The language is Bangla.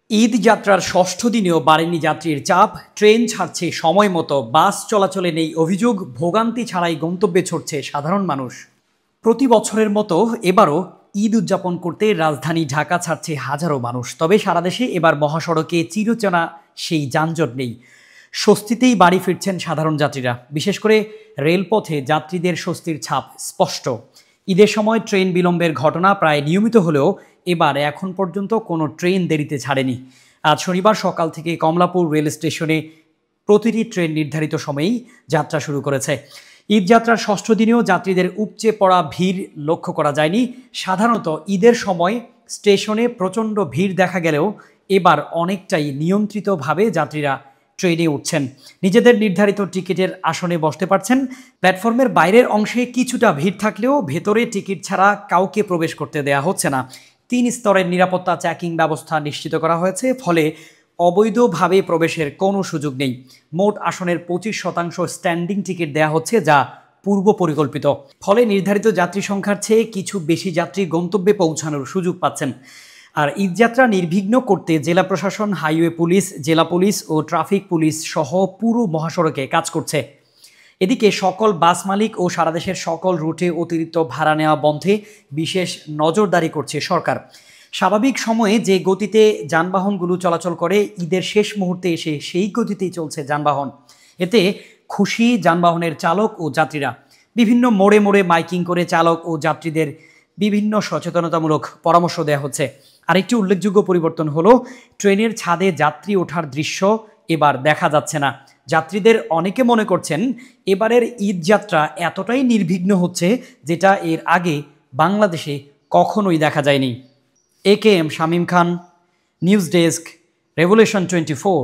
ঈদ যাত্রার ষষ্ঠ দিনেও বাড়েনি যাত্রীর চাপ। ট্রেন ছাড়ছে সময় মতো, বাস চলাচলে নেই অভিযোগ, ভোগান্তি ছাড়াই গন্তব্যে ছুটছে সাধারণ মানুষ। প্রতি বছরের মতো এবারও ঈদ উদযাপন করতে রাজধানী ঢাকা ছাড়ছে হাজারো মানুষ। তবে সারা দেশে এবার মহাসড়কে চিরচেনা সেই যানজট নেই। স্বস্তিতেই বাড়ি ফিরছেন সাধারণ যাত্রীরা। বিশেষ করে রেলপথে যাত্রীদের স্বস্তির ছাপ স্পষ্ট। ঈদের সময় ট্রেন বিলম্বের ঘটনা প্রায় নিয়মিত হলেও এবার এখন পর্যন্ত কোনো ট্রেন দেরিতে ছাড়েনি। আজ শনিবার সকাল থেকে কমলাপুর রেল স্টেশনে প্রতিটি ট্রেন নির্ধারিত সময়েই যাত্রা শুরু করেছে। ঈদযাত্রার ষষ্ঠ দিনেও যাত্রীদের উপচে পড়া ভিড় লক্ষ্য করা যায়নি। সাধারণত ঈদের সময় স্টেশনে প্রচণ্ড ভিড় দেখা গেলেও এবার অনেকটাই নিয়ন্ত্রিতভাবে যাত্রীরা ট্রেনে উঠছেন। নিজেদের নির্ধারিত টিকিটের আসনে বসতে পারছেন। প্ল্যাটফর্মের বাইরের অংশে কিছুটা ভিড় থাকলেও ভেতরে টিকিট ছাড়া কাউকে প্রবেশ করতে দেয়া হচ্ছে না। ৩ স্তরের নিরাপত্তা চেকিং ব্যবস্থা নিশ্চিত করা হয়েছে, ফলে অবৈধভাবে প্রবেশের কোনো সুযোগ নেই। মোট আসনের ২৫% স্ট্যান্ডিং টিকিট দেয়া হচ্ছে, যা পূর্ব পরিকল্পিত। ফলে নির্ধারিত যাত্রী সংখ্যার চেয়ে কিছু বেশি যাত্রী গন্তব্যে পৌঁছানোর সুযোগ পাচ্ছেন। আর ঈদযাত্রা নির্বিঘ্ন করতে জেলা প্রশাসন, হাইওয়ে পুলিশ, জেলা পুলিশ ও ট্রাফিক পুলিশ সহ পুরো মহাসড়কে কাজ করছে। এদিকে সকল বাস মালিক ও সারা দেশের সকল রুটে অতিরিক্ত ভাড়া নেওয়া বন্ধে বিশেষ নজরদারি করছে সরকার। স্বাভাবিক সময়ে যে গতিতে যানবাহনগুলো চলাচল করে, ঈদের শেষ মুহূর্তে এসে সেই গতিতেই চলছে যানবাহন। এতে খুশি যানবাহনের চালক ও যাত্রীরা। বিভিন্ন মোড়ে মোড়ে মাইকিং করে চালক ও যাত্রীদের বিভিন্ন সচেতনতামূলক পরামর্শ দেওয়া হচ্ছে। আরেকটি উল্লেখযোগ্য পরিবর্তন হলো, ট্রেনের ছাদে যাত্রী ওঠার দৃশ্য এবার দেখা যাচ্ছে না। যাত্রীদের অনেকে মনে করছেন এবারের ঈদ যাত্রা এতটাই নির্বিঘ্ন হচ্ছে, যেটা এর আগে বাংলাদেশে কখনোই দেখা যায়নি। এ কে এম শামীম খান, নিউজ ডেস্ক, রেভলিউশন 24।